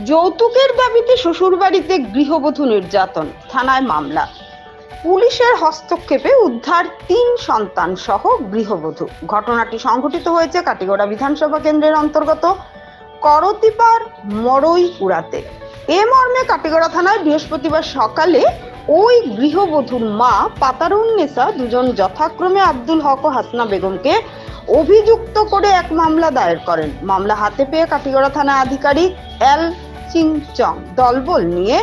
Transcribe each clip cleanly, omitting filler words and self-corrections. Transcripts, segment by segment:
যৌতুকের দাবিতে শ্বশুরবাড়িতে গৃহবধূ নির্যাতন, থানায় মামলা। পুলিশের হস্তক্ষেপে উদ্ধার ৩ সন্তান সহ গৃহবধূ। ঘটনাটি সংঘটিত হয়েছে কাটিগড়া বিধানসভা কেন্দ্রের অন্তর্গত করতিপাড় মরইপুরাতে। এ মর্মে কাটিগড়া থানায় বৃহস্পতিবার সকালে ওই গৃহবধূর মা পাতারুন্নেসা দুজন যথাক্রমে আব্দুল হক ও হাসনা বেগমকে অভিযুক্ত করে এক মামলা দায়ের করেন। মামলা হাতে পেয়ে কাটিগড়া থানা আধিকারিক এল চিংচং দলবল নিয়ে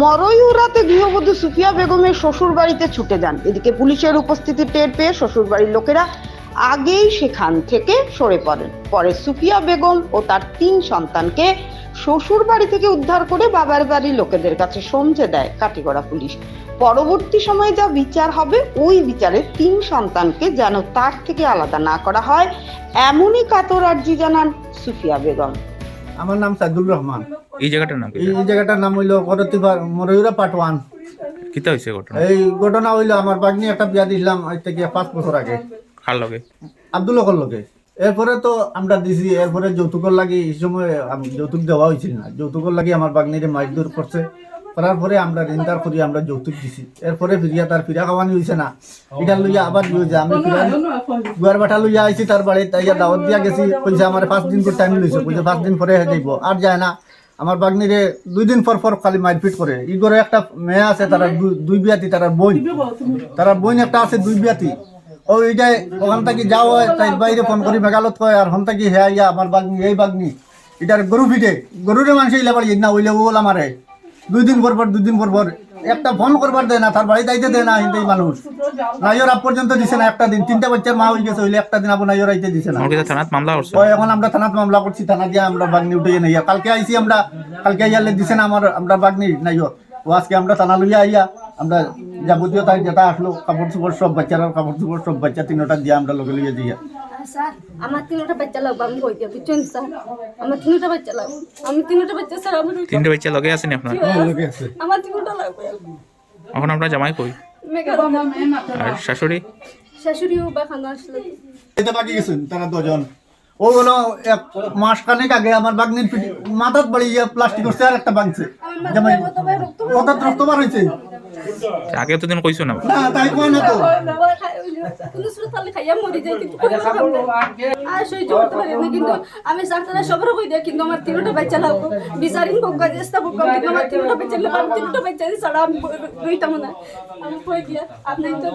মরইউরাতে গৃহবধূ সুফিয়া বেগমের শ্বশুর বাড়িতে ছুটে যান। এদিকে পুলিশের উপস্থিতি টের পেয়ে শ্বশুর বাড়ির লোকেরা আগেই সেখান থেকে সরে পড়েন। পরে সুফিয়া বেগম ও তার ৩ সন্তানকে শ্বশুর বাড়ি থেকে উদ্ধার করে বাবার বাড়ির লোকেদের কাছে সমঝে দেয় কাটিগড়া পুলিশ। পরবর্তী সময়ে যা বিচার হবে ওই বিচারে ৩ সন্তানকে যেন তার থেকে আলাদা না করা হয়, এমনই কাতর আর্জি জানান সুফিয়া বেগম। আমার নাম সাইদুল রহমান। এই জায়গাটার নাম কি? এই জায়গাটার নাম হইলো করতিপাড় মরইউরা পার্ট 1। কিতা হইছে ঘটনা? এই ঘটনা হইলো আমার বাগনি একটা বিয়া দিছিলাম আজ থেকে 5 বছর আগে কার লগে? আব্দুল হকর লগে। এরপরে তো আমরা দিছি, এরপরে যৌতুকর লাগি এই সময় যৌতুক দেওয়া হয়েছিল না। যৌতুকর লাগি আমার বাগনিরে মারধর করছে, করার পরে আমরা রিন্দার করি আমরা যৌতুক দিছি। এরপরে ফিরিয়া তার ফিরা খাওয়ানি হয়েছে না, এটা লইয়া আবার যে আমি ফিরা গুয়ার বাটা লইয়া আইছি তার বাড়ি, তাই দাওয়াত দিয়া গেছি। কইছে আমার 5 দিন করে টাইম লইছে, কইছে 5 দিন পরে যাইব, আর যায় না। আমার বাগনিরে 2 দিন পর খালি মারপিট করে। ই করে একটা মেয়ে আছে, তারা 2 বিয়াতি, তারা বোন একটা আছে 2 বিয়াতি। ও এইটাই ওখান থেকে যাও হয়, তাই বাইরে ফোন করি মেঘালত কয়, আর হন থেকে হ্যাঁ ইয়া আমার বাগনি এই বাগনি এটার গরু ফিটে গরুরে মানুষ ইলা বাড়ি না হইলে ও আমারে 2 দিন পর একটা ফোন করবার দেয় না, তার বাড়ি যাইতে দেয় না। হিন্দি মানুষ নাইর আপ পর্যন্ত দিছে না একটা দিন। 3টা বাচ্চার মা হয়ে গেছে, হইলে একটা দিন আবার নাইর আইতে দিছে না। থানাত মামলা করছে। ওই এখন আমরা থানাত মামলা করছি, থানা দিয়ে আমরা বাগনি উঠে নাই। কালকে আইছি আমরা, কালকে আইয়ালে দিছে না আমরা বাগনি নাইর। ও আজকে আমরা থানা লইয়া আইয়া আমরা যাবতীয় তাই যেটা আসলো কাপড় চোপড় সব বাচ্চারা কাপড় চোপড় সব বাচ্চা 3টা দিয়ে আমরা লগে লইয়া দিয়া। স্যার আমার 3টা বাচ্চা লাগবে, আমি কই দিয়া বুঝছেন স্যার, আমার 3টা বাচ্চা লাগবে, আমি 3টা বাচ্চা স্যার, আমার 3টে বাচ্চা লগে আছেন আপনার? লগে আছে আমার 3টা লাগবে। এখন আমরা জামাই কই? আর শাশুড়ি? শাশুড়িও বাখানো আসলে এটা বাকি গেছেন তারা 2 জন। ও হলো 1 মাস খানেক আগে আমার বাগনির মাথাত বাড়ি প্লাস্টিক করছে, আর একটা ভাঙছে জামাই ওটা রক্ত বার হইছে। আগে তো দিন কইছো না। না তাই কয় না তো। কোনো সুরত তালে খাইয়া মরি যায়, কিন্তু আর সহ্য করতে পারি না। কিন্তু আমি সাথে সবার কই দিয়া, কিন্তু আমার 3টা বাচ্চা লাগবে। বিচারিন বকা চেষ্টা বকা, কিন্তু আমার 3টা বাচ্চা লাগবে। 3টা বাচ্চা ছাড়া আমি রইতাম না। আমি কই দিয়া আপনি তো